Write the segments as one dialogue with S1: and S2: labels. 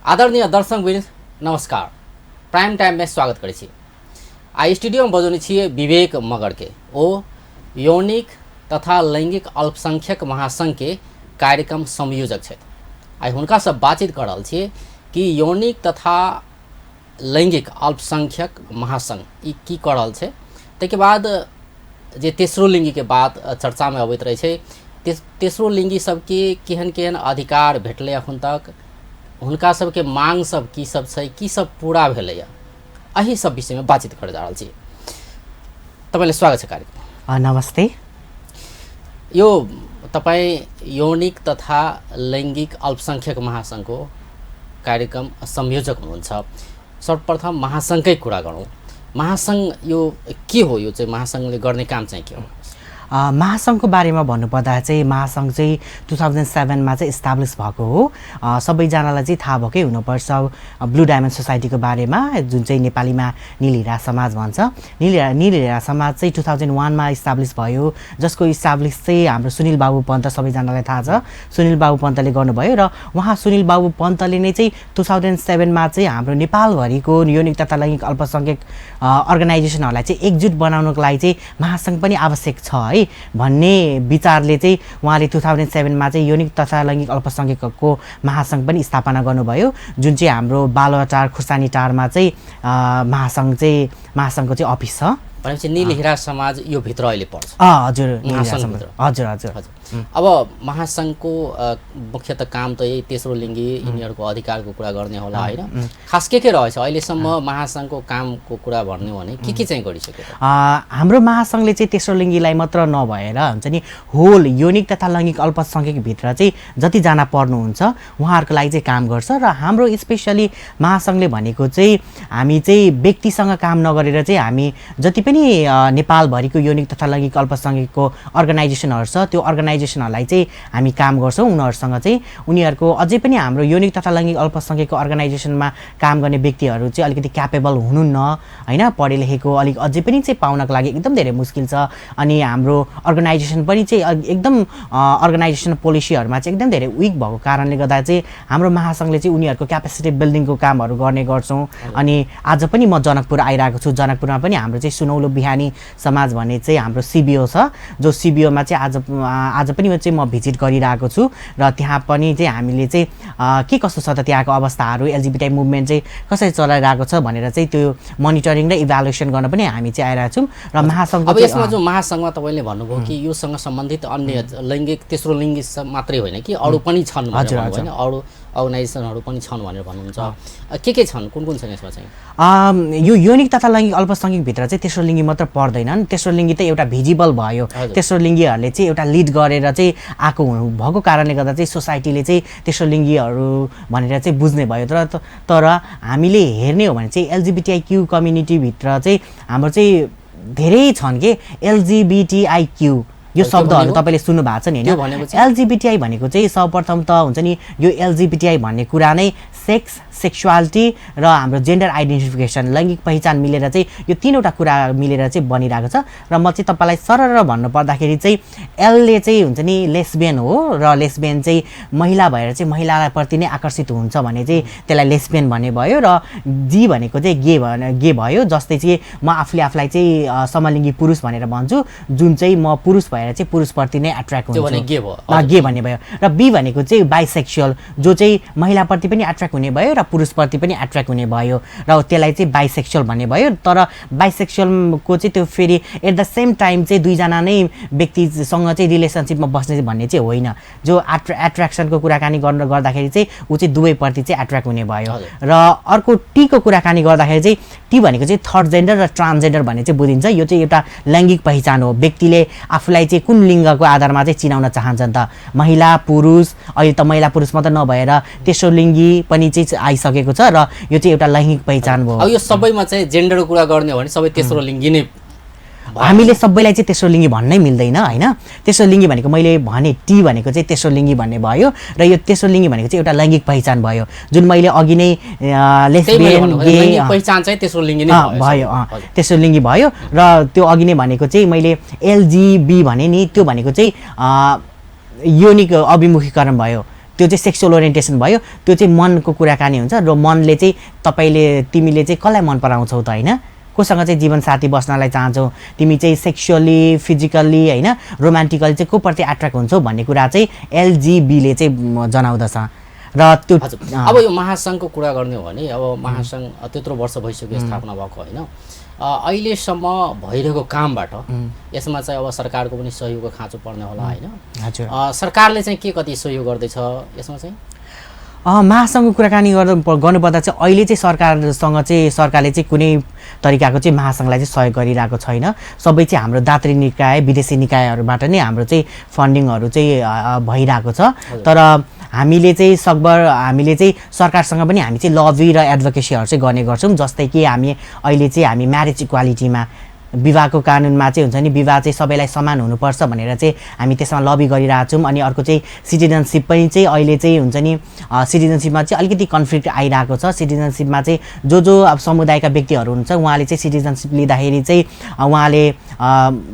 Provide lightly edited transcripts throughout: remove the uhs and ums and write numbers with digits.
S1: आदरणीय दर्शकवृन्द नमस्कार। Prime time में स्वागत करै छी। आई स्टूडियो में बजौने छियै विवेक मगर के ओ यौनिक तथा लैंगिक अल्पसंख्यक महासंघ के कार्यक्रम संयोजक छथि। आई हुनका से बातचीत कर रहल छियै कि यौनिक तथा लैंगिक अल्पसंख्यक महासंघ ई की कर रहल छै। ताहिके बाद जे तेसरो लिंगी के बात चर्चा में अबैत रहे छै, तेसरो लिंगी सबके केहन केहन अधिकार भेटलै अखन तक, हुनका सबके मांग सब की सब छै, की सब पूरा भेलैया, एही सब विषय में बातचीत कर जा रहल छी। तपाईले स्वागत छ कार्यक्रम।
S2: नमस्ते।
S1: यो तपाईँ यौनिक तथा लैंगिक अल्पसंख्यक महासंघको कार्यक्रम संयोजक हुनुहुन्छ। सर्वप्रथम महासंघकै कुरा गरौँ। महासंघ यो के हो? यो चाहिँ महासंघले गर्ने काम चाहिँ के हो?
S2: महासंघको बारेमा भन्नुपर्दा चाहिँ महासंघ चाहिँ 2007 मा चाहिँ इस्टाब्लिस भएको हो। सबैजनालाई चाहिँ थाहा भएकै हुनुपर्छ ब्लू डायमन्ड सोसाइटीको बारेमा, जुन चाहिँ नेपालीमा नीलहिरा समाज भन्छ। नीलहिरा समाज चाहिँ 2001 मा इस्टाब्लिस भयो, जसको इस्टाब्लिस चाहिँ हाम्रो सुनिल बाबु पन्त, सबैजनालाई थाहा छ, सुनिल बाबु पन्तले गर्नुभयो। र उहाँ सुनिल बाबु पन्तले नै चाहिँ 2007 मा चाहिँ हाम्रो नेपालभरिको यौनिक तथा लैंगिक अल्पसंख्यक अर्गनाइजेसनहरूलाई चाहिँ एकजुट बनाउनको लागि चाहिँ महासंघ पनि आवश्यक छ है भन्ने विचारले चाहिँ उहाँले 2007 मा चाहिँ यौनिक तथा लैंगिक अल्पसंख्यकको महासंघ पनि स्थापना गर्नुभयो, जुन चाहिँ हाम्रो बालुवाटार खुर्सानी टारमा चाहिँ महासंघको चाहिँ अफिस छ।
S1: भनेपछि नीलहिरा समाज यो भित्र अहिले पर्छ?
S2: हजुर,
S1: हजुर हजुर हजुर। अब महासंघको मुख्यतः काम त यही तेस्रो लिङ्गी यिनीहरूको अधिकारको कुरा गर्ने होला होइन? खास के रहेछ अहिलेसम्म महासंघको कामको कुरा भन्ने हो भने के चाहिँ गरिसक्यो?
S2: हाम्रो महासंघले चाहिँ तेस्रो लिङ्गीलाई मात्र नभएर हुन्छ नि, होल यौनिक तथा लैंगिक अल्पसंख्यकभित्र चाहिँ जतिजना पर्नुहुन्छ उहाँहरूको लागि चाहिँ काम गर्छ। र हाम्रो स्पेसली महासंघले भनेको चाहिँ हामी चाहिँ व्यक्तिसँग काम नगरेर चाहिँ हामी जति पनि नेपालभरिको यौनिक तथा लैंगिक अल्पसंख्यकको अर्गनाइजेसनहरू छ त्यो अर्गनाइजेसनहरूलाई चाहिँ हामी काम गर्छौँ। उनीहरूसँग चाहिँ उनीहरूको अझै पनि हाम्रो यौनिक तथा लैंगिक अल्पसंख्यकको अर्गनाइजेसनमा काम गर्ने व्यक्तिहरू चाहिँ अलिकति क्यापेबल हुनुहुन्न होइन, पढे लेखेको अलिक अझै पनि चाहिँ पाउनको लागि एकदम धेरै मुस्किल छ। अनि हाम्रो अर्गनाइजेसन पनि चाहिँ एकदम अर्गनाइजेसन पोलिसीहरूमा चाहिँ एकदम धेरै विक भएको कारणले गर्दा चाहिँ हाम्रो महासंघले चाहिँ उनीहरूको क्यापेसिटी बिल्डिङको कामहरू गर्ने गर्छौँ। अनि आज पनि म जनकपुर आइरहेको छु। जनकपुरमा पनि हाम्रो चाहिँ सुनौलो बिहानी समाज भन्ने चाहिँ हाम्रो सिबिओ छ, जो सिबिओमा चाहिँ आज पनि चाहिँ म भिजिट गरिरहेको छु। र त्यहाँ पनि चाहिँ हामीले चाहिँ के कस्तो छ त त्यहाँको अवस्थाहरू, एलजिबिटी मुभमेन्ट चाहिँ कसरी चलाइरहेको छ भनेर चाहिँ त्यो मोनिटरिङ र इभ्यालुएसन गर्न पनि हामी चाहिँ आइरहेको छौँ। र महासंघ
S1: अब यसमा जो महासंघमा तपाईँले भन्नुभयो कि योसँग सम्बन्धित अन्य लैंगिक तेस्रो लिङ्गी मात्रै होइन कि अरू पनि छन् भनेर होइन, अरू अर्गनाइजेसनहरू पनि छन् भनेर भन्नुहुन्छ। के छन्, कुन कुन छन् यसमा चाहिँ?
S2: यो यौनिक तथा लैंगिक अल्पसंख्यकभित्र चाहिँ तेस्रो लिङ्गी मात्र पर्दैनन्। तेस्रो लिङ्गी त एउटा भिजिबल भयो, तेस्रो लिङ्गीहरूले चाहिँ एउटा लिड गरेर चाहिँ आएको भएको कारणले गर्दा चाहिँ सोसाइटीले चाहिँ तेस्रो लिङ्गीहरू भनेर चाहिँ बुझ्ने भयो। तर हामीले हेर्ने हो भने चाहिँ एलजिबिटिआइक्यू कम्युनिटीभित्र चाहिँ हाम्रो चाहिँ धेरै छन् कि एलजिबिटिआइक्यू यो शब्दहरू तपाईँले सुन्नु भएको छ नि होइन? एलजिबिटिआई भनेको चाहिँ सर्वप्रथम त हुन्छ नि, यो एलजिबिटिआई भन्ने कुरा नै सेक्स, सेक्सुअलिटी र हाम्रो जेन्डर आइडेन्टिफिकेसन, लैङ्गिक पहिचान मिलेर चाहिँ यो तीनवटा कुरा मिलेर चाहिँ बनिरहेको छ। र म चाहिँ तपाईँलाई सरर भन्नु पर्दाखेरि चाहिँ एलले चाहिँ हुन्छ नि लेस्बियन हो, र लेस्बियन चाहिँ महिला भएर चाहिँ महिलालाई प्रति नै आकर्षित हुन्छ भने चाहिँ त्यसलाई लेस्बियन भन्ने भयो। र जी भनेको चाहिँ गे भयो, जस्तै चाहिँ म आफूलाई चाहिँ समलिङ्गी पुरुष भनेर भन्छु, जुन चाहिँ म पुरुष भएर चाहिँ पुरुषप्रति नै एट्र्याक्ट हुन्छ, गे भन्ने भयो। र बी भनेको चाहिँ बाइसेक्सुअल, जो चाहिँ महिलाप्रति पनि एट्र्याक्ट हुने भयो र पुरुषप्रति पनि एट्र्याक्ट हुने भयो, र त्यसलाई चाहिँ बाइसेक्सुअल भन्ने भयो। तर बाइसेक्सुअलको चाहिँ त्यो फेरि एट द सेम टाइम चाहिँ दुईजना नै व्यक्तिसँग चाहिँ रिलेसनसिपमा बस्ने भन्ने चाहिँ होइन। जो एट्र्याक्सनको कुराकानी गर्दाखेरि चाहिँ ऊ चाहिँ दुवैप्रति चाहिँ एट्र्याक्ट हुने भयो। र अर्को टीको कुराकानी गर्दाखेरि चाहिँ टी भनेको चाहिँ थर्ड जेन्डर र ट्रान्सजेन्डर भन्ने चाहिँ बुझिन्छ। यो चाहिँ एउटा लैङ्गिक पहिचान हो, व्यक्तिले आफूलाई चाहिँ कुन लिङ्गको आधारमा चाहिँ चिनाउन चाहन्छन् त, महिला पुरुष। अहिले त महिला पुरुष मात्र नभएर तेस्रो लिङ्गी पनि चाहिँ आइसकेको छ, र यो चाहिँ एउटा लैङ्गिक पहिचान भयो।
S1: अब यो सबैमा चाहिँ जेन्डरको कुरा गर्ने हो भने सबै तेस्रो लिङ्गी नै,
S2: हामीले सबैलाई चाहिँ तेस्रो लिङ्गी भन्नै मिल्दैन होइन। तेस्रो लिङ्गी भनेको मैले भने टी भनेको चाहिँ तेस्रो लिङ्गी भन्ने भयो, र यो तेस्रो लिङ्गी भनेको चाहिँ एउटा लैङ्गिक पहिचान भयो, जुन मैले अघि नै लेस्बियन गे
S1: पहिचान चाहिँ तेस्रो लिङ्गी नै
S2: भयो, तेस्रो लिङ्गी भयो। र त्यो अघि नै भनेको चाहिँ मैले एलजिबी भने नि, त्यो भनेको चाहिँ यौनिक अभिमुखीकरण भयो, त्यो चाहिँ सेक्सुअल ओरिएन्टेसन भयो, त्यो चाहिँ मनको कुराकानी हुन्छ र मनले चाहिँ तिमीले चाहिँ कसलाई मन पराउँछौ त होइन, कोसँग चाहिँ जीवनसाथी बस्नलाई चाहन्छौ, तिमी चाहिँ सेक्सुअली फिजिकल्ली होइन रोमान्टिकली चाहिँ को प्रति एट्र्याक्ट हुन्छौ भन्ने कुरा चाहिँ एलजिबीले चाहिँ जनाउँदछ। र त्यो
S1: अब यो महासङ्घको कुरा गर्ने हो भने अब महासङ्घ त्यत्रो वर्ष भइसक्यो स्थापना भएको होइन, अहिलेसम्म भइरहेको कामबाट यसमा चाहिँ अब सरकारको पनि सहयोगको खाँचो पर्ने होला होइन। सरकारले चाहिँ के कति सहयोग गर्दैछ यसमा चाहिँ?
S2: महासङ्घको कुराकानी गर्नुपर्दा चाहिँ अहिले चाहिँ सरकारले चाहिँ कुनै तरिकाको चाहिँ महासङ्घलाई चाहिँ सहयोग गरिरहेको छैन। सबै चाहिँ हाम्रो दात्री निकाय विदेशी निकायहरूबाट नै हाम्रो चाहिँ फन्डिङहरू चाहिँ भइरहेको छ। तर हामीले चाहिँ सरकारसँग पनि हामी चाहिँ लबी र एडभोकेसीहरू चाहिँ गर्ने गर्छौँ। जस्तै कि अहिले चाहिँ हामी म्यारेज इक्वालिटीमा विवाहको कानुनमा चाहिँ हुन्छ नि विवाह चाहिँ सबैलाई समान हुनुपर्छ भनेर चाहिँ हामी त्यसमा लबी गरिरहेछौँ। अनि अर्को चाहिँ सिटिजनसिप पनि चाहिँ अहिले चाहिँ हुन्छ नि सिटिजनसिपमा चाहिँ अलिकति कन्फ्लिक्ट आइरहेको छ। सिटिजनसिपमा चाहिँ जो अब समुदायका व्यक्तिहरू हुनुहुन्छ उहाँले चाहिँ सिटिजनसिप लिँदाखेरि चाहिँ उहाँले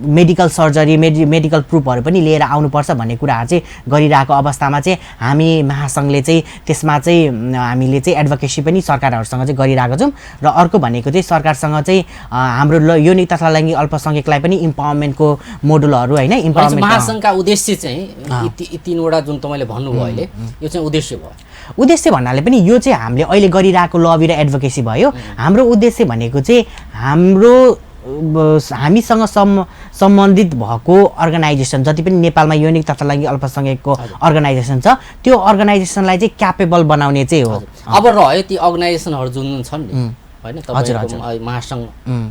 S2: मेडिकल सर्जरी मेडिकल प्रुफहरू पनि लिएर आउनुपर्छ भन्ने कुराहरू चाहिँ गरिरहेको अवस्थामा चाहिँ हामी महासङ्घले चाहिँ त्यसमा चाहिँ हामीले चाहिँ एडभोकेसी पनि सरकारहरूसँग चाहिँ गरिरहेको छौँ। र अर्को भनेको चाहिँ सरकारसँग चाहिँ हाम्रो यौनिक तथा लैङ्गिक अल्पसङ्ख्यकलाई पनि इम्पावरमेन्टको मोडुलहरू होइन इम्पावरमेन्ट
S1: महासङ्घका उद्देश्य चाहिँ यी तीनवटा जुन तपाईँले भन्नुभयो अहिले यो चाहिँ उद्देश्य भयो।
S2: उद्देश्य भन्नाले पनि यो चाहिँ हामीले अहिले गरिरहेको लबी र एडभोकेसी भयो। हाम्रो उद्देश्य भनेको चाहिँ हामीसँग सम्बन्धित भएको अर्गनाइजेसन जति पनि नेपालमा यौनिक तथा लैङ्गिक अल्पसङ्ख्यकको अर्गनाइजेसन छ त्यो अर्गनाइजेसनलाई चाहिँ क्यापेबल बनाउने चाहिँ हो।
S1: अब रह्यो ती अर्गनाइजेसनहरू जुन छन् नि होइन तपाईँको महासङ्घ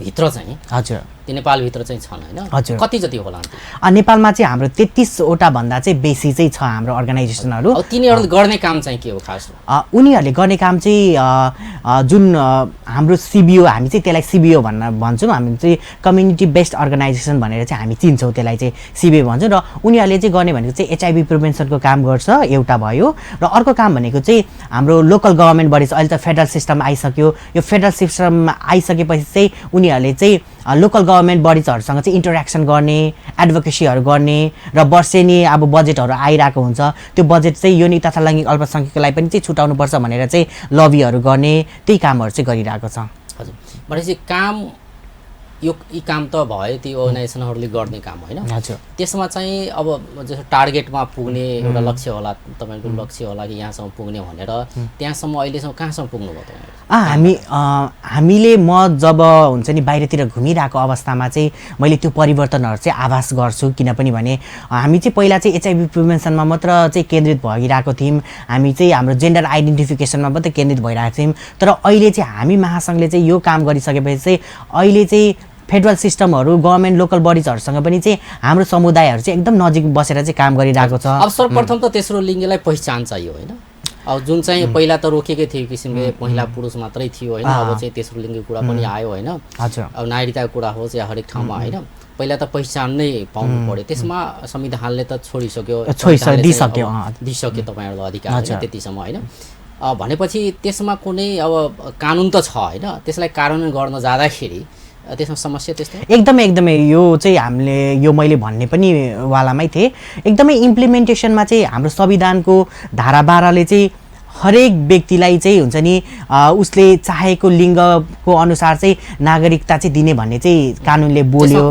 S1: भित्र चाहिँ
S2: हजुर
S1: ती नेपालभित्र चाहिँ छन् होइन कति जति होला?
S2: नेपालमा चाहिँ हाम्रो 33वटा भन्दा चाहिँ बेसी चाहिँ छ हाम्रो अर्गनाइजेसनहरू।
S1: तिनीहरूले गर्ने काम चाहिँ के हो खास?
S2: उनीहरूले गर्ने काम चाहिँ जुन हाम्रो सिबिओ हामी चाहिँ त्यसलाई सिबिओ भन्छौँ। हामी चाहिँ कम्युनिटी बेस्ड अर्गनाइजेसन भनेर चाहिँ हामी चिन्छौँ, त्यसलाई चाहिँ सिबिओ भन्छौँ। र उनीहरूले चाहिँ गर्ने भनेको चाहिँ एचआइभी प्रिभेन्सनको काम गर्छ एउटा भयो। र अर्को काम भनेको चाहिँ हाम्रो लोकल गभर्मेन्ट बडी छ। अहिले त फेडरल सिस्टम आइसक्यो। यो फेडरल सिस्टम आइसकेपछि चाहिँ उनीहरूले चाहिँ लोकल गभर्मेन्ट बडिजहरूसँग चाहिँ इन्टरेक्सन गर्ने एडभोकेसीहरू गर्ने र वर्षेनी अब बजेटहरू आइरहेको हुन्छ त्यो बजेट चाहिँ यौनिक तथा लैङ्गिक अल्पसङ्ख्यकलाई पनि चाहिँ छुटाउनुपर्छ भनेर चाहिँ लबीहरू गर्ने त्यही कामहरू चाहिँ गरिरहेको छ।
S1: हजुर भनेपछि यी काम त भयो ती अर्गनाइजेसनहरूले गर्ने काम होइन।
S2: हजुर
S1: त्यसमा चाहिँ अब जस्तो टार्गेटमा पुग्ने एउटा लक्ष्य होला तपाईँको लक्ष्य होला कि यहाँसम्म पुग्ने भनेर त्यहाँसम्म अहिलेसम्म कहाँसम्म पुग्नुभयो तपाईँ?
S2: हामीले म जब हुन्छ नि बाहिरतिर घुमिरहेको अवस्थामा चाहिँ मैले त्यो परिवर्तनहरू चाहिँ आभास गर्छु। किनभने हामी चाहिँ पहिला चाहिँ एचआइभी प्रिभेन्सनमा मात्र चाहिँ केन्द्रित भइरहेको थियौँ। हामी चाहिँ हाम्रो जेन्डर आइडेन्टिफिकेसनमा मात्रै केन्द्रित भइरहेको थियौँ। तर अहिले चाहिँ हामी महासङ्घले चाहिँ यो काम गरिसकेपछि चाहिँ अहिले चाहिँ फेडरल सिस्टमहरू गभर्मेन्ट लोकल बडिजहरूसँग पनि चाहिँ हाम्रो समुदायहरू चाहिँ एकदम नजिक बसेर चाहिँ काम गरिरहेको छ।
S1: अब सर्वप्रथम त तेस्रो लिङ्गलाई पहिचान चाहियो होइन। अब जुन चाहिँ पहिला त रोकेकै थियो किसिमले महिला पुरुष मात्रै थियो होइन। अब चाहिँ तेस्रो लिङ्गको कुरा पनि आयो होइन। अब नागरिकताको कुरा होस् या हरेक ठाउँमा होइन पहिला त पहिचान नै पाउनु पर्यो। त्यसमा संविधानले त दिइसक्यो तपाईँहरूलाई अधिकार त्यतिसम्म होइन। भनेपछि त्यसमा कुनै अब कानुन त छ होइन, त्यसलाई कार्यान्वयन गर्न जाँदाखेरि त्यसमा समस्या त्यस्तो
S2: एकदमै यो चाहिँ हामीले यो मैले भन्ने पनि वालामै थिएँ। एकदमै इम्प्लिमेन्टेसनमा चाहिँ हाम्रो संविधानको धारा 12ले चाहिँ हरेक व्यक्तिलाई चाहिँ हुन्छ नि उसले चाहेको लिङ्गको अनुसार चाहिँ नागरिकता चाहिँ दिने भन्ने चाहिँ कानुनले बोल्यो।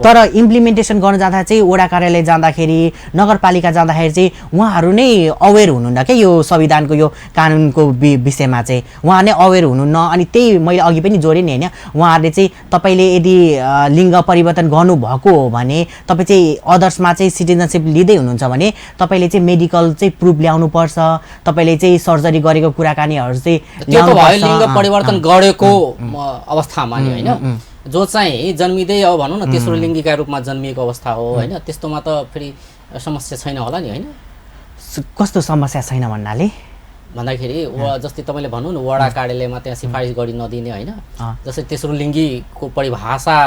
S2: तर इम्प्लिमेन्टेसन गर्न जाँदा चाहिँ वडा कार्यालय जाँदाखेरि नगरपालिका जाँदाखेरि चाहिँ उहाँहरू नै अवेर हुनुहुन्न क्या यो संविधानको यो कानुनको विषयमा चाहिँ उहाँ नै अवेर हुनुहुन्न। अनि त्यही मैले अघि पनि जोडेँ नि होइन। उहाँहरूले चाहिँ तपाईँले यदि लिङ्ग परिवर्तन गर्नुभएको हो भने तपाईँ चाहिँ अदर्समा चाहिँ सिटिजनसिप लिँदै हुनुहुन्छ भने तपाईँले चाहिँ मेडिकल चाहिँ प्रुफ ल्याउनुपर्छ। तपाईले चाहिँ सर्जरी गरेको कुराकानीहरू चाहिँ
S1: त्यो त भयो लिङ्ग परिवर्तन गरेको अवस्थामा नि होइन। जो चाहिँ जन्मिँदै अब भनौँ न तेस्रो लिङ्गीका रूपमा जन्मिएको अवस्था हो होइन, त्यस्तोमा त फेरि समस्या छैन होला नि होइन।
S2: कस्तो समस्या छैन
S1: भन्दाखेरि जस्तै तपाईँले भन्नु न वडा कार्यालयमा त्यहाँ सिफारिस गरी नदिने होइन। जस्तै तेस्रो लिङ्गीको परिभाषा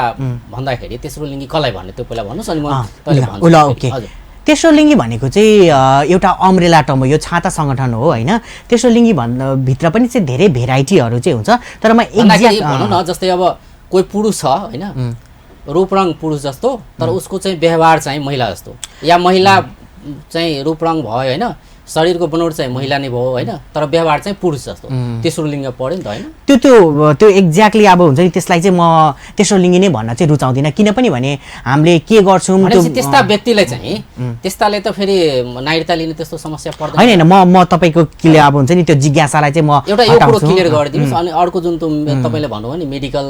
S1: भन्दाखेरि तेस्रो लिङ्गी कसलाई भन्ने त्यो पहिला भन्नुहोस् अनि म
S2: तपाईँले तेस्रो लिङ्गी भनेको चाहिँ एउटा अम्ब्रेला टर्म हो, यो छाता सङ्गठन हो होइन। तेस्रो लिङ्गी भित्र पनि चाहिँ धेरै भेराइटीहरू चाहिँ हुन्छ। तर म
S1: एक्ज्याक्ट भनौँ न जस्तै अब कोही पुरुष छ होइन, रूपरङ पुरुष जस्तो तर उसको चाहिँ व्यवहार चाहिँ महिला जस्तो, या महिला चाहिँ रूपरङ भयो होइन शरीरको बनोट चाहिँ महिला नै भयो होइन, तर व्यवहार चाहिँ पुरुष जस्तो, तेस्रो लिङ्ग पर्यो नि त होइन।
S2: त्यो एक्ज्याक्टली अब हुन्छ नि, त्यसलाई चाहिँ म तेस्रो लिङ्गी नै भन्न चाहिँ रुचाउँदिनँ। किनभने भने हामीले के गर्छौँ
S1: त्यस्ता व्यक्तिलाई चाहिँ त्यस्ताले त फेरि नागरिकता लिने त्यस्तो समस्या पर्दैन
S2: होइन। म तपाईँको क्लियर अब हुन्छ नि त्यो जिज्ञासालाई चाहिँ म
S1: एउटा यो कुरो क्लियर गरिदिनुहोस्। अनि अर्को जुन तपाईँले भन्नुभयो नि मेडिकल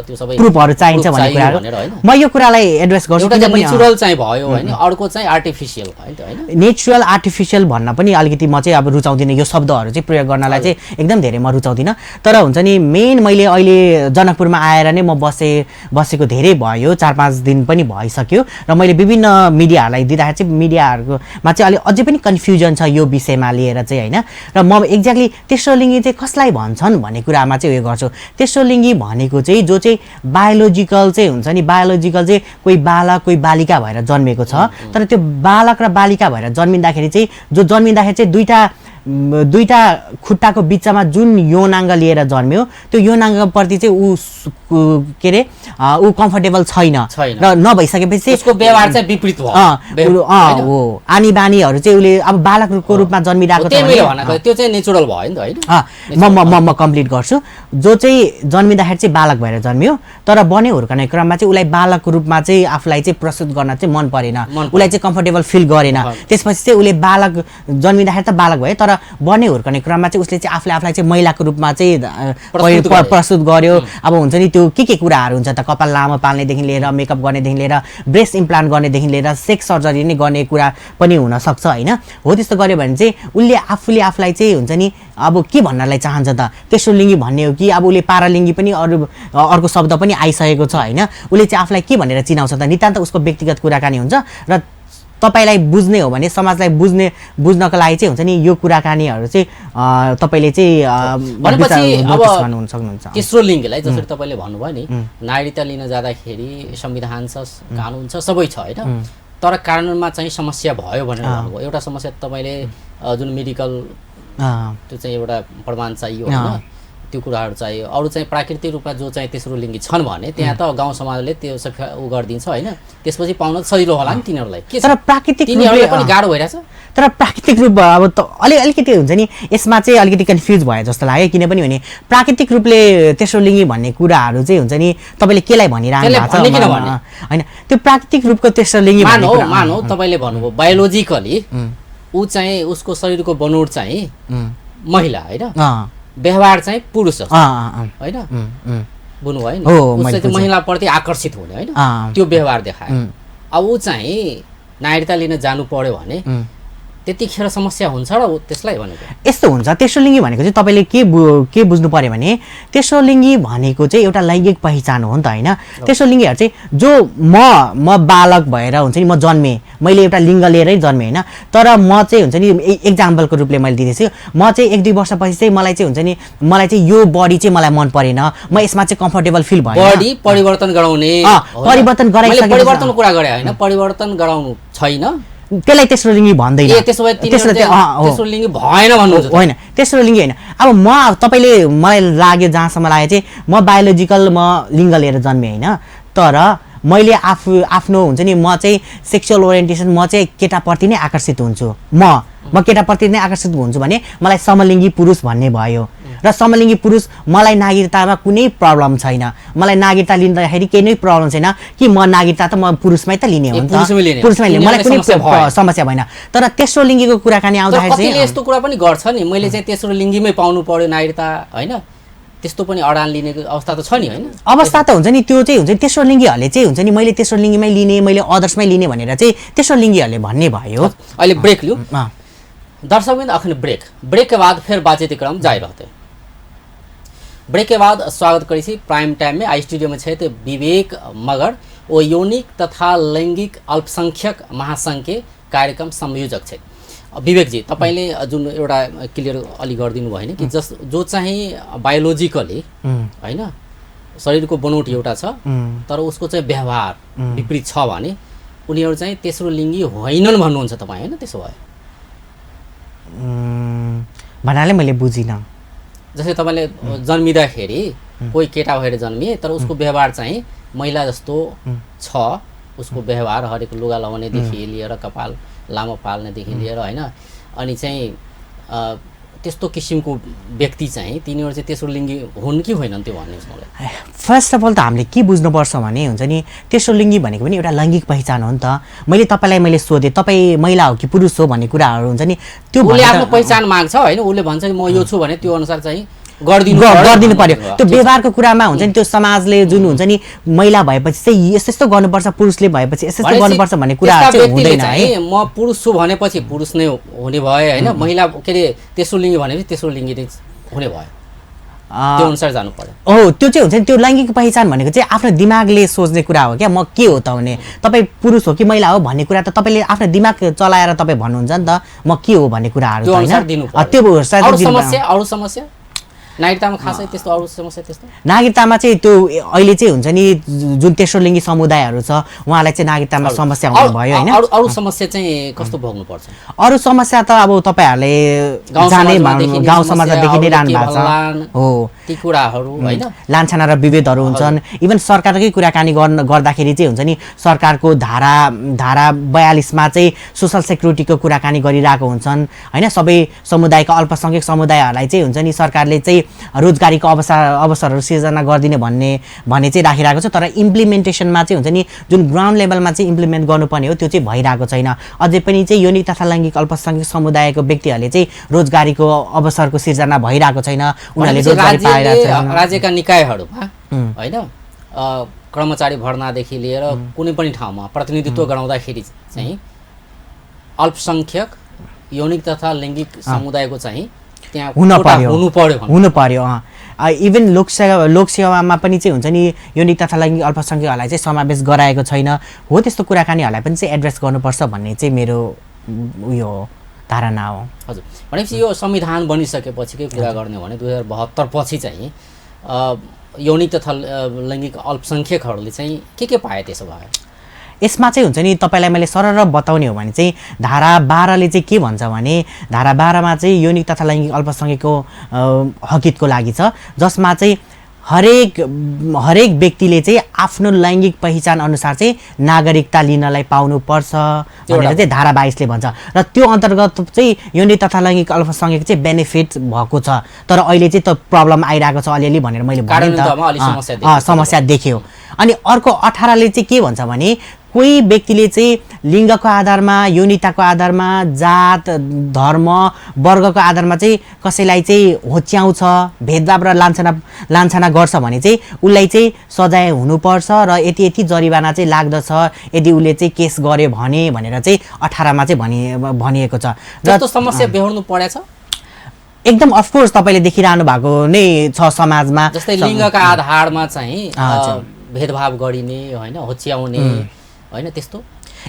S1: त्यो सबै
S2: प्रुफहरू चाहिन्छ भन्ने कुराहरू, म यो कुरालाई एड्रेस गर्छु।
S1: एउटा नेचुरल चाहिँ भयो होइन, अर्को चाहिँ आर्टिफिसियल भयो होइन।
S2: नेचुरल आर्टिफिसियल भन्न पनि अलिकति म चाहिँ अब रुचाउँदिनँ, यो शब्दहरू चाहिँ प्रयोग गर्नलाई चाहिँ एकदम धेरै म रुचाउँदिनँ। तर हुन्छ नि मेन मैले अहिले जनकपुरमा आएर नै म बसेको धेरै भयो, 4-5 दिन पनि भइसक्यो र मैले विभिन्न मिडियाहरूलाई दिँदाखेरि चाहिँ मिडियाहरूमा चाहिँ अलिक अझै पनि कन्फ्युजन छ यो विषयमा लिएर चाहिँ होइन। र म एक्ज्याक्टली तेस्रो लिङ्गी चाहिँ कसलाई भन्छन् भन्ने कुरामा चाहिँ उयो गर्छु। तेस्रो लिङ्गी भनेको चाहिँ जो चाहिँ बायोलोजिकल चाहिँ हुन्छ नि, बायोलोजिकल चाहिँ कोही बालक कोही बालिका भएर जन्मेको छ, तर त्यो बालक र बालिका भएर जन्मिँदाखेरि चाहिँ चाहिँ दुईटा खुट्टाको बिचमा जुन यौनाङ्ग लिएर जन्म्यो त्यो यौनाङ्गप्रति चाहिँ के अरे ऊ कम्फर्टेबल छैन र नभइसकेपछि
S1: उसको व्यवहार चाहिँ विपरीत भयो
S2: हो। आनी बानीहरू चाहिँ उसले अब बालकको रूपमा जन्मिरहेको छ
S1: भने त्यो चाहिँ नेचुरल भयो नि त होइन।
S2: म कम्प्लिट गर्छु। जो चाहिँ जन्मिँदाखेरि चाहिँ बालक भएर जन्मियो, तर बने हुर्कने क्रममा चाहिँ उसलाई बालकको रूपमा चाहिँ आफूलाई चाहिँ प्रस्तुत गर्न चाहिँ मन परेन, उसलाई चाहिँ कम्फर्टेबल फिल गरेन। त्यसपछि चाहिँ उसले बालक जन्मिँदाखेरि त बालक भयो, तर बने हुर्कने क्रममा चाहिँ उसले चाहिँ आफूलाई चाहिँ महिलाको रूपमा चाहिँ प्रस्तुत गर्यो। अब हुन्छ नि त्यो के कुराहरू हुन्छ त, कपाल लामो पाल्नेदेखि लिएर मेकअप गर्नेदेखि लिएर ब्रेस्ट इम्प्लान्ट गर्नेदेखि लिएर सेक्स सर्जरी नै गर्ने कुरा पनि हुनसक्छ होइन। हो त्यस्तो गर्यो भने चाहिँ उसले आफूलाई चाहिँ हुन्छ नि अब के भन्नलाई चाहन्छ त, तेस्रो लिङ्गी भन्ने हो कि अब उसले पारालिङ्गी पनि अर्को शब्द पनि आइसकेको छ होइन। उसले चाहिँ आफूलाई के भनेर चिनाउँछ त, नितान्त उसको व्यक्तिगत कुराकानी हुन्छ र तपाईलाई बुझ्ने हो भने समाजलाई बुझ्नको लागि चाहिँ हुन्छ नि यो कुराकानीहरू चाहिँ तपाईँले चाहिँ भन्नु सक्नुहुन्छ।
S1: तेस्रो लिङ्गलाई जसरी तपाईँले भन्नुभयो नि, नागरिकता लिन जाँदाखेरि संविधान छ, कानुन छ, सबै छ होइन, तर कानुनमा चाहिँ समस्या भयो भनेर भन्नुभयो। एउटा समस्या तपाईँले जुन मेडिकल त्यो चाहिँ एउटा प्रमाण चाहियो होइन, त्यो कुराहरू चाहियो। अरू चाहिँ प्राकृतिक रूपमा जो चाहिँ तेस्रो लिङ्गी छन् भने त्यहाँ त गाउँ समाजले त्यो उ गरिदिन्छ होइन, त्यसपछि पाउन सजिलो होला नि तिनीहरूलाई। के
S2: तर प्राकृतिक
S1: तिनीहरूलाई पनि गाह्रो भइरहेछ।
S2: तर प्राकृतिक रूप अब त अलिकति हुन्छ नि यसमा चाहिँ अलिकति कन्फ्युज भयो जस्तो लाग्यो। किनभने भने प्राकृतिक रूपले तेस्रो लिङ्गी भन्ने कुराहरू चाहिँ हुन्छ नि तपाईँले केलाई भनिरहनु भएको छ होइन। त्यो प्राकृतिक रूपको तेस्रो लिङ्गी
S1: मानौ तपाईँले भन्नुभयो बायोलोजिकली ऊ चाहिँ उसको शरीरको बनोट चाहिँ महिला होइन, व्यवहार चाहिँ पुरुष होइन, बुझ्नुभयो नि, उसले चाहिँ महिलाप्रति आकर्षित हुने होइन, त्यो व्यवहार देखायो। अब ऊ चाहिँ नागरिकता लिन जानु पर्यो भने त्यतिखेर समस्या हुन्छ र त्यसलाई भनेको
S2: यस्तो हुन्छ। तेस्रो लिङ्गी भनेको चाहिँ तपाईँले के बुझ्नु पर्यो भने तेस्रो लिङ्गी भनेको चाहिँ एउटा लैङ्गिक पहिचान हो नि त होइन। तेस्रो लिङ्गीहरू चाहिँ जो म बालक भएर हुन्छ नि म जन्मेँ, मैले एउटा लिङ्ग लिएरै जन्मेँ होइन, तर म चाहिँ हुन्छ नि एक्जाम्पलको रूपले मैले दिँदैछु, म चाहिँ 1-2 वर्षपछि चाहिँ मलाई चाहिँ हुन्छ नि मलाई चाहिँ यो बडी चाहिँ मलाई मन परेन, म यसमा चाहिँ कम्फर्टेबल फिल भयो।
S1: बडी परिवर्तन गराउने
S2: परिवर्तन गराइसकेको
S1: परिवर्तनको कुरा गरे होइन, परिवर्तन गराउनु छैन,
S2: त्यसलाई तेस्रो लिङ्गी भन्दैन।
S1: तेस्रो लिङ्गी भएन भन्नुहुन्छ
S2: होइन, तेस्रो लिङ्गी होइन। अब म तपाईँले मलाई लाग्यो जहाँसम्म लाग्यो चाहिँ म बायोलोजिकल म लिङ्ग लिएर जन्मेँ होइन, तर मैले आफ्नो हुन्छ नि म चाहिँ सेक्सुअल ओरिएन्टेसन म चाहिँ केटाप्रति नै आकर्षित हुन्छु। म केटाप्रति नै आकर्षित हुन्छु भने मलाई समलिङ्गी पुरुष भन्ने भयो र समलिङ्गी पुरुष मलाई नागरिकतामा कुनै प्रब्लम छैन, मलाई नागरिकता लिँदाखेरि केही नै प्रब्लम छैन कि म नागरिकता त म पुरुषमै त लिने हो नि त, पुरुषमै लिने, मलाई कुनै समस्या भएन। तर तेस्रो लिङ्गीको कुराकानी आउँदाखेरि चाहिँ
S1: यस्तो कुरा पनि गर्छ नि, मैले चाहिँ तेस्रो लिङ्गीमै पाउनु पर्यो नागरिकता होइन, त्यस्तो पनि अडान लिने अवस्था त छ नि होइन।
S2: अवस्था त हुन्छ नि, त्यो चाहिँ हुन्छ तेस्रो लिङ्गीहरूले चाहिँ हुन्छ नि मैले तेस्रो लिङ्गीमै लिने, मैले अदर्समै लिने भनेर चाहिँ तेस्रो लिङ्गीहरूले भन्ने भयो।
S1: अहिले ब्रेक लियो दर्शकबिन, अखन ब्रेक के बाद फिर बातचीत क्रम जारी रहते। ब्रेक के बाद स्वागत करी छी प्राइम टाइम में। आई स्टूडियो में छे तो विवेक मगर ओ यौनिक तथा लैंगिक अल्पसंख्यक महासंघ के कार्यक्रम संयोजक छे। विवेक जी तपाईले जुन एउटा क्लियर अलि गरिदिनु भयो नि कि जो चाहिँ बायोलोजिकली हैन शरीरको बनोट एउटा छ तर उसको चाहिँ व्यवहार विपरीत छ भने उनीहरु चाहिँ तेस्रो लिङ्गी होइनन् भन्नुहुन्छ तपाई हैन? त्यसो भए
S2: भन्नाले मैले बुझिन।
S1: जस्तै तपाईले जन्मिदाखेरि कोही केटा भएर जन्मिए तर उसको व्यवहार चाहिँ महिला जस्तो छ, उसको व्यवहार हरेक लुगा लगाउनेदेखि लिएर कपाल लामो पाल्नेदेखि लिएर हैन अनि चाहिँ त्यस्तो किसिमको व्यक्ति चाहिँ तिनीहरू चाहिँ तेस्रो लिङ्गी हुन् कि होइनन् त्यो भन्नुहोस् मलाई।
S2: फर्स्ट अफ अल त हामीले के बुझ्नुपर्छ भने हुन्छ नि तेस्रो लिङ्गी भनेको पनि एउटा लैङ्गिक पहिचान हो नि त। मैले सोधेँ तपाईँ महिला हो कि पुरुष हो भन्ने कुराहरू हुन्छ नि त्यो
S1: उसले आफ्नो पहिचान माग्छ होइन, उसले भन्छ कि म यो छु भने त्यो अनुसार चाहिँ गरिदिनु
S2: पर्यो। त्यो व्यवहारको कुरामा हुन्छ नि त्यो समाजले जुन हुन्छ नि महिला भएपछि चाहिँ यस्तो यस्तो गर्नुपर्छ, पुरुषले भएपछि यस्तो यस्तो गर्नुपर्छ भन्ने कुरा चाहिँ हुँदैन है।
S1: म पुरुष छु भनेपछि पुरुष नै हुने भए होइन, महिला के अरे तेस्रो लिङ्गी भनेपछि तेस्रो लिङ्गी नै हुने भयो, त्यो अनुसार जानु पर्यो।
S2: हो त्यो चाहिँ हुन्छ नि त्यो लैङ्गिक पहिचान भनेको चाहिँ आफ्नो दिमागले सोच्ने कुरा हो क्या, म के हो त भने तपाईँ पुरुष हो कि महिला हो भन्ने कुरा त तपाईँले आफ्नो दिमाग चलाएर तपाईँ भन्नुहुन्छ नि त म के हो भन्ने कुराहरू
S1: अरू समस्या नागरिकतामा खासै त्यस्तो अरू समस्या त्यस्तो
S2: नागरिकतामा चाहिँ त्यो अहिले चाहिँ हुन्छ नि जुन तेस्रो लिङ्गी समुदायहरू छ उहाँलाई चाहिँ नागरिकतामा समस्या हुनु भयो होइन।
S1: अरू समस्या चाहिँ कस्तो भोग्नु पर्छ?
S2: अरू समस्या त अब तपाईँहरूले गाउँ समाजदेखि नै रहनु भएको छ हो,
S1: ती कुराहरू होइन,
S2: लान्छना र विभेदहरू हुन्छन्। इभन सरकारकै कुराकानी गर्दाखेरि चाहिँ हुन्छ नि सरकारको धारा 42मा चाहिँ सोसल सेक्युरिटीको कुराकानी गरिरहेको हुन्छन् होइन। सबै समुदायका अल्पसङ्ख्यक समुदायहरूलाई चाहिँ हुन्छ नि सरकारले चाहिँ रोजगारीको अवसरहरू सिर्जना गरिदिने भन्ने चाहिँ राखिरहेको छ, तर इम्प्लिमेन्टेसनमा चाहिँ हुन्छ नि जुन ग्राउन्ड लेभलमा चाहिँ इम्प्लिमेन्ट गर्नुपर्ने हो त्यो चाहिँ भइरहेको छैन। अझै पनि चाहिँ यौनिक तथा लैङ्गिक अल्पसङ्ख्यक समुदायको व्यक्तिहरूले चाहिँ रोजगारीको अवसरको सिर्जना भइरहेको छैन, उनीहरूले रोजगारी पाइरहेको छैन।
S1: राज्यका निकायहरूमा होइन कर्मचारी भर्नादेखि लिएर कुनै पनि ठाउँमा प्रतिनिधित्व गराउँदाखेरि चाहिँ अल्पसङ्ख्यक यौनिक तथा लैङ्गिक समुदायको चाहिँ
S2: हुनु पर्यो। इभन लोकसेवामा पनि चाहिँ हुन्छ नि यौनिक तथा लैङ्गिक अल्पसङ्ख्यकहरूलाई चाहिँ समावेश गराएको छैन हो। त्यस्तो कुराकानीहरूलाई पनि चाहिँ एड्रेस गर्नुपर्छ भन्ने चाहिँ मेरो उयो धारणा हो।
S1: हजुर, भनेपछि यो संविधान बनिसकेपछिकै कुरा गर्ने हो भने 2072 पछि चाहिँ यौनिक तथा लैङ्गिक अल्पसङ्ख्यकहरूले चाहिँ के पाए त्यसो भए?
S2: यसमा चाहिँ हुन्छ नि तपाईँलाई मैले सरर बताउने हो भने चाहिँ धारा 12ले चाहिँ के भन्छ भने धारा 12मा चाहिँ यौनिक तथा लैङ्गिक अल्पसङ्ख्यकको हकितको लागि छ, जसमा चाहिँ हरेक व्यक्तिले चाहिँ आफ्नो लैङ्गिक पहिचान अनुसार चाहिँ नागरिकता लिनलाई पाउनुपर्छ भनेर चाहिँ धारा 22ले भन्छ। र त्यो अन्तर्गत चाहिँ यौनिक तथा लैङ्गिक अल्पसङ्ख्यक चाहिँ बेनिफिट भएको छ, तर अहिले चाहिँ त प्रब्लम आइरहेको छ अलिअलि भनेर मैले भने त समस्या देख्यो। अनि अर्को 18ले चाहिँ के भन्छ भने कोही व्यक्तिले चाहिँ लिङ्गको आधारमा यौनिकताको आधारमा जात धर्म वर्गको आधारमा चाहिँ कसैलाई चाहिँ होच्याउँछ भेदभाव र लान्छना गर्छ भने चाहिँ उसलाई चाहिँ सजाय हुनुपर्छ र यति जरिवाना चाहिँ लाग्दछ यदि उसले चाहिँ केस गर्यो भने भनेर चाहिँ 18मा चाहिँ भनिएको छ।
S1: जस्तो समस्या बेहोर्नु परेछ
S2: एकदम अफकोर्स तपाईँले देखिरहनु भएको नै छ समाजमा,
S1: जस्तै लिङ्गका आधारमा चाहिँ भेदभाव गरिने होइन होच्याउने होइन त्यस्तो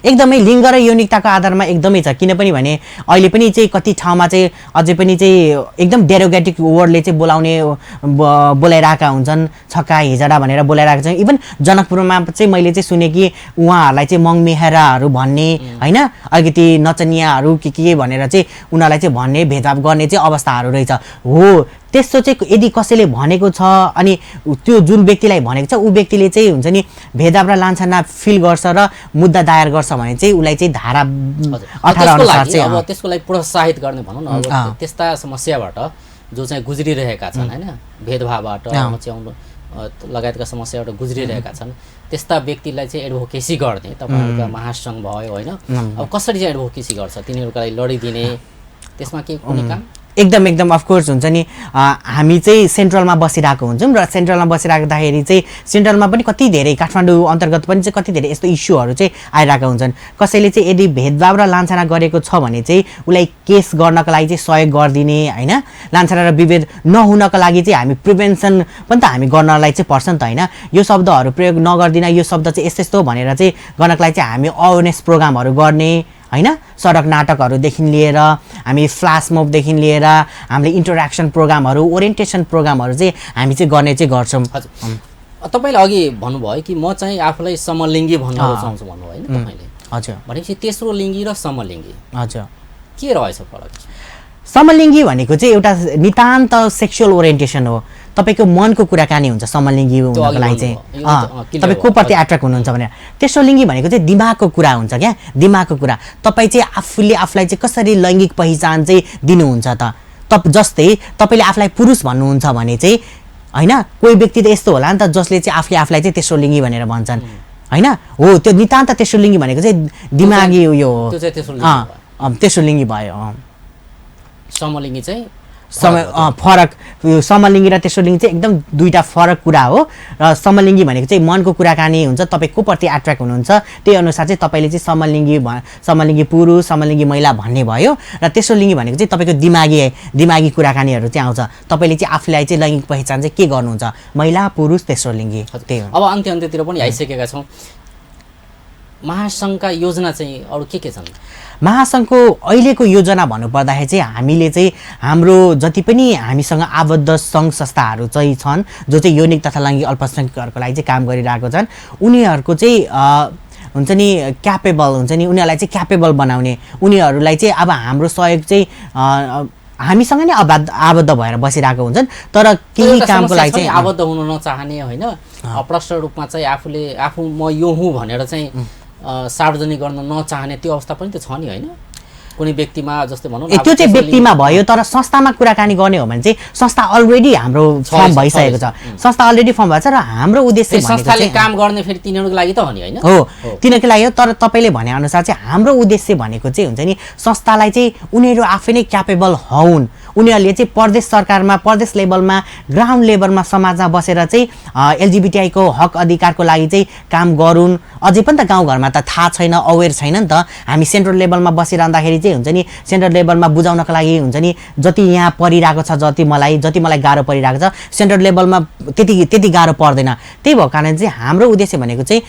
S2: एकदमै लिङ्ग र यौनिकताको आधारमा एकदमै छ। किनभने भने अहिले पनि चाहिँ कति ठाउँमा चाहिँ अझै पनि चाहिँ एकदम डेरोगेटिभ वर्डले चाहिँ बोलाइरहेका हुन्छन्, छक्का हिजडा भनेर बोलाइरहेका छन्। इभन जनकपुरमा चाहिँ मैले चाहिँ सुने कि उहाँहरूलाई चाहिँ मङमेहराहरू भन्ने होइन अलिकति नचनियाहरू के भनेर चाहिँ उनीहरूलाई चाहिँ भन्ने भेदभाव गर्ने चाहिँ अवस्थाहरू रहेछ हो। त्यस्तो चाहिँ यदि कसैले भनेको छ अनि त्यो जुन व्यक्तिलाई भनेको छ ऊ व्यक्तिले चाहिँ हुन्छ नि भेदभाव र लान्छना फिल गर्छ र मुद्दा दायर गर्छ भने चाहिँ उसलाई चाहिँ धारा 18 अनुसार चाहिँ
S1: अब त्यसको लागि प्रोत्साहित गर्ने भनौँ न, अब त्यस्ता समस्याबाट जो चाहिँ गुज्रिरहेका छन् होइन भेदभावबाट होच्याउनु लगायतका समस्याबाट गुज्रिरहेका छन् त्यस्ता व्यक्तिलाई चाहिँ एडभोकेसी गर्ने तपाईँहरूका महासङ्घ भयो होइन, अब कसरी चाहिँ एडभोकेसी गर्छ तिनीहरूका लागि लडिदिने त्यसमा के कुनै काम?
S2: एकदम अफकोर्स हुन्छ नि हामी चाहिँ सेन्ट्रलमा बसिरहेको हुन्छौँ र सेन्ट्रलमा बसिराख्दाखेरि चाहिँ सेन्ट्रलमा पनि कति धेरै काठमाडौँ अन्तर्गत पनि चाहिँ कति धेरै यस्तो इस्युहरू चाहिँ आइरहेका हुन्छन्। कसैले चाहिँ यदि भेदभाव र लान्छना गरेको छ भने चाहिँ उसलाई केस गर्नको लागि चाहिँ सहयोग गरिदिने होइन, लान्छना र विभेद नहुनको लागि चाहिँ हामी प्रिभेन्सन पनि त हामी गर्नलाई चाहिँ पर्छ नि त होइन। यो शब्दहरू प्रयोग नगर्दिन यो शब्द चाहिँ यस्तो भनेर चाहिँ गर्नको लागि चाहिँ हामी अवेरनेस प्रोग्रामहरू गर्ने होइन, सडक नाटकहरूदेखि लिएर हामी फ्ल्यास मोबदेखि लिएर हामीले इन्टरेक्सन प्रोग्रामहरू ओरिएन्टेसन प्रोग्रामहरू चाहिँ हामी चाहिँ गर्ने चाहिँ गर्छौँ।
S1: तपाईँले अघि भन्नुभयो कि म चाहिँ आफूलाई समलिङ्गी भन्न रुचाउँछु भन्नुभयो होइन तपाईँले?
S2: हजुर।
S1: भनेपछि तेस्रो लिङ्गी र समलिङ्गी
S2: हजुर
S1: के रहेछ फरक?
S2: समलिङ्गी भनेको चाहिँ एउटा नितान्त सेक्सुअल ओरिएन्टेसन हो। तपाईँको मनको कुराकानी हुन्छ समलिङ्गी हुनको लागि चाहिँ, तपाईँ को प्रति एट्र्याक्ट हुनुहुन्छ भने। तेस्रो लिङ्गी भनेको चाहिँ दिमागको कुरा हुन्छ क्या, दिमागको कुरा। तपाईँ चाहिँ आफूले आफूलाई चाहिँ कसरी लैङ्गिक पहिचान चाहिँ दिनुहुन्छ त जस्तै तपाईँले आफूलाई पुरुष भन्नुहुन्छ भने चाहिँ होइन, कोही व्यक्ति त यस्तो होला नि त जसले चाहिँ आफूले आफूलाई चाहिँ तेस्रो लिङ्गी भनेर भन्छन् होइन। हो त्यो नितान्त तेस्रो लिङ्गी भनेको चाहिँ दिमागी उयो हो, तेस्रो लिङ्गी भयो।
S1: समलिङ्गी चाहिँ
S2: फरक, समलिङ्गी र तेस्रो लिङ्गी चाहिँ एकदम दुईटा फरक कुरा हो। र समलिङ्गी भनेको चाहिँ मनको कुराकानी हुन्छ, तपाईँ को प्रति एट्र्याक्ट हुनुहुन्छ त्यही अनुसार चाहिँ तपाईँले चाहिँ समलिङ्गी पुरुष, समलिङ्गी महिला भन्ने भयो। र तेस्रो लिङ्गी भनेको चाहिँ तपाईँको दिमागी कुराकानीहरू चाहिँ आउँछ, तपाईँले चाहिँ आफूलाई चाहिँ लैङ्गिक पहिचान चाहिँ के गर्नुहुन्छ, महिला पुरुष तेस्रो लिङ्गी। त्यही हो।
S1: अब अन्त्यतिर पनि आइसकेका छौँ, महासङ्घका योजना चाहिँ अरू के छन्?
S2: महासङ्घको अहिलेको योजना भन्नुपर्दाखेरि चाहिँ हामीले चाहिँ हाम्रो जति पनि हामीसँग आबद्ध सङ्घ संस्थाहरू चाहिँ छन् जो चाहिँ यौनिक तथा लैङ्गिक अल्पसङ्ख्यकहरूको लागि चाहिँ काम गरिरहेको छन्, उनीहरूको चाहिँ हुन्छ नि क्यापेबल हुन्छ नि, उनीहरूलाई चाहिँ क्यापेबल बनाउने, उनीहरूलाई चाहिँ अब हाम्रो सहयोग चाहिँ हामीसँग नै आबद्ध भएर बसिरहेको हुन्छन्। तर केही कामको लागि चाहिँ
S1: आबद्ध हुन नचाहने होइन, प्रष्ट रूपमा चाहिँ आफू म यो हुँ भनेर चाहिँ सार्वजनिक गर्न नचाहने त्यो अवस्था पनि त छ नि होइन, कुनै व्यक्तिमा जस्तै भनौँ न।
S2: त्यो चाहिँ व्यक्तिमा भयो, तर संस्थामा कुराकानी गर्ने हो भने चाहिँ संस्था अलरेडी हाम्रो फर्म भइसकेको छ, संस्था अलरेडी फर्म भएको छ। र हाम्रो उद्देश्य
S1: संस्थाले काम गर्ने फेरि तिनीहरूको लागि त हो नि होइन,
S2: हो तिनीहरूको लागि हो। तर तपाईँले भने अनुसार चाहिँ हाम्रो उद्देश्य भनेको चाहिँ हुन्छ नि संस्थालाई चाहिँ उनीहरू आफै नै क्यापेबल हौन्, उनीहरूले चाहिँ प्रदेश सरकारमा, प्रदेश लेभलमा, ग्राउन्ड लेभलमा समाजमा बसेर चाहिँ एलजिबिटिआईको हक अधिकारको लागि चाहिँ काम गरून्। अझै पनि त गाउँघरमा त थाहा छैन, अवेर छैन नि त। हामी सेन्ट्रल लेभलमा बसिरहँदाखेरि चाहिँ हुन्छ नि सेन्ट्रल लेभलमा बुझाउनको लागि हुन्छ नि जति यहाँ परिरहेको छ, जति मलाई गाह्रो परिरहेको छ, सेन्ट्रल लेभलमा त्यति गाह्रो पर्दैन। त्यही भएको कारण चाहिँ हाम्रो उद्देश्य भनेको चाहिँ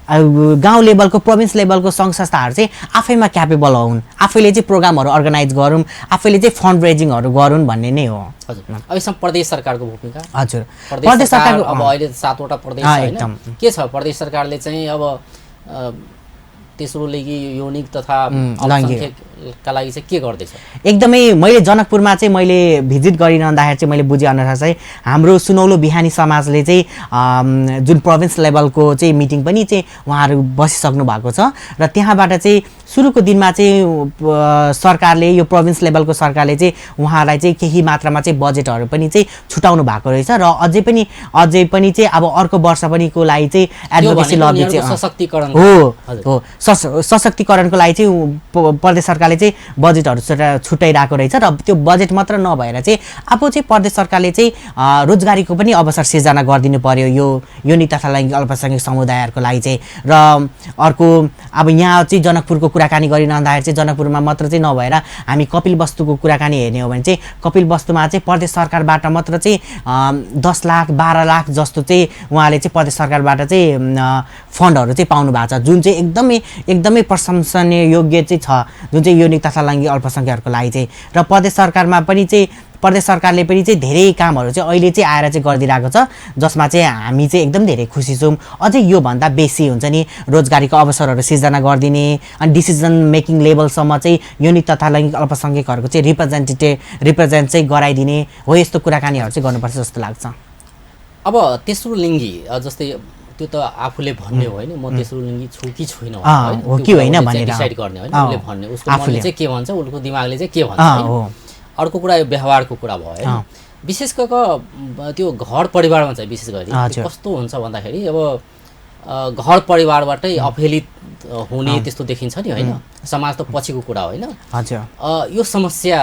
S2: गाउँ लेभलको, प्रोभिन्स लेभलको सङ्घ संस्थाहरू चाहिँ आफैमा क्यापेबल हुन्, आफैले चाहिँ प्रोग्रामहरू अर्गनाइज गरौँ, आफैले चाहिँ फन्ड रेजिङहरू गरौँ भन्ने नै हो।
S1: हजुर, अहिलेसम्म प्रदेश सरकारको भूमिका?
S2: हजुर,
S1: प्रदेश सरकारको अब अहिले 7वटा प्रदेश होइन, के छ प्रदेश सरकारले चाहिँ अब तेस्रो लिङ्गी यौनिक तथा अल्पसङ्ख्यकका लागि चाहिँ के गर्दैछ? एकदमै
S2: मैले जनकपुरमा चाहिँ मैले भिजिट गरिरहँदाखेरि चाहिँ मैले बुझेअनुसार चाहिँ हाम्रो सुनौलो बिहानी समाजले चाहिँ जुन प्रोभिन्स लेभलको चाहिँ मिटिङ पनि चाहिँ उहाँहरू बसिसक्नु भएको छ। र त्यहाँबाट चाहिँ सुरुको दिनमा चाहिँ सरकारले, यो प्रोभिन्स लेभलको सरकारले चाहिँ उहाँलाई चाहिँ केही मात्रामा चाहिँ बजेटहरू पनि चाहिँ छुटाउनु भएको रहेछ। र अझै पनि चाहिँ अब अर्को वर्ष पनिको लागि चाहिँ एडभोकेसी लबी चाहिँ
S1: सशक्तिकरण
S2: हो, सशक्तिकरणको लागि चाहिँ प्रदेश सरकारले चाहिँ बजेटहरू छुट्याइरहेको रहेछ। र त्यो बजेट मात्र नभएर चाहिँ अब चाहिँ प्रदेश सरकारले चाहिँ रोजगारीको पनि अवसर सिर्जना गरिदिनु पर्यो यो यौनिक तथा लैङ्गिक अल्पसङ्ख्यक समुदायहरूको लागि चाहिँ। र अर्को अब यहाँ चाहिँ जनकपुरको कुराकानी गरिरहँदाखेरि चाहिँ जनकपुरमा मात्र चाहिँ नभएर हामी कपिलवस्तुको कुराकानी हेर्ने हो भने चाहिँ कपिलवस्तुमा चाहिँ प्रदेश सरकारबाट मात्र चाहिँ 10 लाख 12 लाख जस्तो चाहिँ उहाँले चाहिँ प्रदेश सरकारबाट चाहिँ फन्डहरू चाहिँ पाउनु भएको छ, जुन चाहिँ एकदमै प्रशंसनीय योग्य चाहिँ छ, जुन चाहिँ यौनिक तथा लैङ्गिक अल्पसङ्ख्यकहरूको लागि चाहिँ। र प्रदेश सरकारमा पनि चाहिँ प्रदेश सरकारले पनि चाहिँ धेरै कामहरू चाहिँ अहिले चाहिँ आएर चाहिँ गरिदिरहेको छ, जसमा चाहिँ हामी चाहिँ एकदम धेरै खुसी छौँ। अझै योभन्दा बेसी हुन्छ नि रोजगारीको अवसरहरू सिर्जना गरिदिने, अनि डिसिजन मेकिङ लेभलसम्म चाहिँ यौनिक तथा लैङ्गिक अल्पसङ्ख्यकहरूको चाहिँ रिप्रेजेन्ट चाहिँ गराइदिने हो, यस्तो कुराकानीहरू चाहिँ गर्नुपर्छ जस्तो लाग्छ।
S1: अब तेस्रो लिङ्गी जस्तै त्यो त आफूले भन्ने हो होइन, म तेस्रो लिङ्गी छु कि छैन
S2: हो कि होइन भनेर
S1: डिसाइड गर्ने होइन, उसले भन्ने, उसको मनले चाहिँ के भन्छ, उसको दिमागले चाहिँ के भन्छ। अर्को कुरा यो व्यवहारको कुरा भयो होइन, विशेष गरेर त्यो घर परिवारमा चाहिँ विशेष गरी कस्तो हुन्छ भन्दाखेरि अब घर परिवारबाटै अफेलित हुने त्यस्तो देखिन्छ नि होइन, समाज त पछिको कुरा होइन। यो समस्या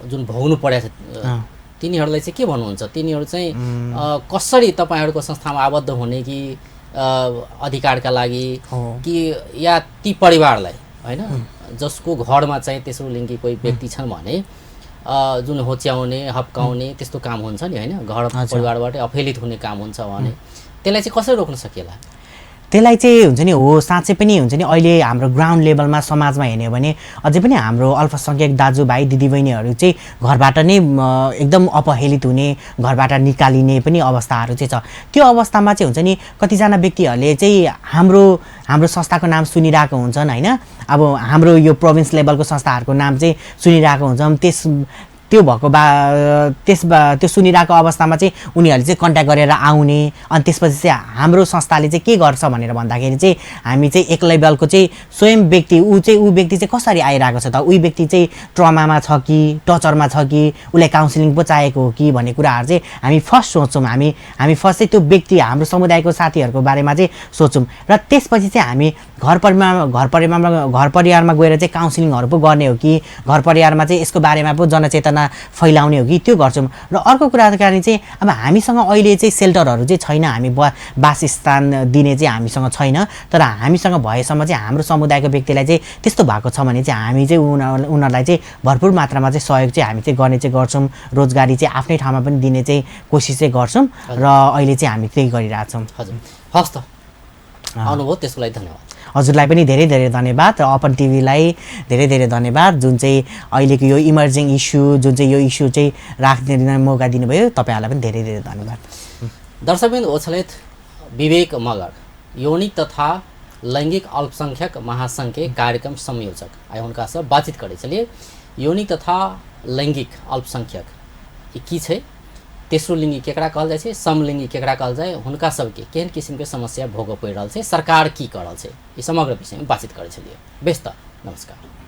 S1: जुन भोग्नु परेको छ तिनीहरूलाई चाहिँ के भन्नुहुन्छ? तिनीहरू चाहिँ कसरी तपाईँहरूको संस्थामा आबद्ध हुने कि अधिकारका लागि कि या ती परिवारलाई होइन जसको घरमा चाहिँ तेस्रो लिङ्गी कोही व्यक्ति छन् भने जुन होच्याउने हप्काउने त्यस्तो काम हुन्छ नि होइन, घर परिवारबाटै अफेलित हुने काम हुन्छ भने त्यसलाई चाहिँ कसरी रोक्न सकिएला?
S2: त्यसलाई चाहिँ हुन्छ नि हो साँच्चै पनि हुन्छ नि अहिले हाम्रो ग्राउन्ड लेभलमा समाजमा हेर्ने हो भने अझै पनि हाम्रो अल्पसङ्ख्यक दाजुभाइ दिदीबहिनीहरू चाहिँ घरबाट नै एकदम अपहेलित हुने घरबाट निकालिने पनि अवस्थाहरू चाहिँ छ। त्यो अवस्थामा चाहिँ हुन्छ नि कतिजना व्यक्तिहरूले चाहिँ हाम्रो संस्थाको नाम सुनिरहेको हुन्छन् होइन, अब हाम्रो यो प्रोभिन्स लेभलको संस्थाहरूको नाम चाहिँ सुनिरहेको हुन्छन्। त्यो सुनिरहेको अवस्थामा चाहिँ उनीहरूले चाहिँ कन्ट्याक्ट गरेर आउने, अनि त्यसपछि चाहिँ हाम्रो संस्थाले चाहिँ के गर्छ भनेर भन्दाखेरि चाहिँ हामी चाहिँ एक लेभलको चाहिँ स्वयं व्यक्ति ऊ व्यक्ति चाहिँ कसरी आइरहेको छ त, ऊ व्यक्ति चाहिँ ट्रमामा छ कि टर्चरमा छ कि उसलाई काउन्सिलिङ पो चाहिएको हो कि भन्ने कुराहरू चाहिँ हामी फर्स्ट सोच्छौँ। हामी फर्स्ट चाहिँ त्यो व्यक्ति हाम्रो समुदायको साथीहरूको बारेमा चाहिँ सोच्छौँ र त्यसपछि चाहिँ हामी घर परिवारमा गएर चाहिँ काउन्सिलिङहरू पो गर्ने हो कि घर परिवारमा चाहिँ यसको बारेमा पो जनचेतना फैलाउने हो कि त्यो गर्छौँ। र अर्को कुरा कारण चाहिँ अब हामीसँग अहिले चाहिँ सेल्टरहरू चाहिँ छैन, हामी वासस्थान दिने चाहिँ हामीसँग छैन, तर हामीसँग भएसम्म चाहिँ हाम्रो समुदायको व्यक्तिलाई चाहिँ त्यस्तो भएको छ भने चाहिँ हामी चाहिँ उनीहरूलाई चाहिँ भरपुर मात्रामा चाहिँ सहयोग चाहिँ हामी चाहिँ गर्ने चाहिँ गर्छौँ। रोजगारी चाहिँ आफ्नै ठाउँमा पनि दिने चाहिँ कोसिस चाहिँ गर्छौँ र अहिले चाहिँ हामी त्यही गरिरहेछौँ।
S1: हजुर, हस् त, आउनुभयो त्यसको लागि धन्यवाद।
S2: हजुरलाई पनि धेरै धेरै धन्यवाद र अपन टिभीलाई धेरै धेरै धन्यवाद, जुन चाहिँ अहिलेको यो इमर्जिङ इस्यु जुन चाहिँ यो इस्यु चाहिँ राख्ने मौका दिनुभयो, तपाईँहरूलाई पनि धेरै धेरै धन्यवाद।
S1: दर्शकबिन ओछलेत विवेक मगर यौनिक तथा लैंगिक अल्पसंख्यक महासंघ के कार्यक्रम संयोजक आए उनका सब बातचीत करे। चलिए, यौनिक तथा लैंगिक अल्पसंख्यक ये की छै, तेसरो लिंगी केकरा कहल जाय छै, समलिंगी केकरा कहल जाय, हुनका सबके केहन किसिम के समस्या भोग पड़ि रहल छै, सरकार की कर रहल छै, ई समग्र विषय में बातचीत करे छलिए। बेस त नमस्कार।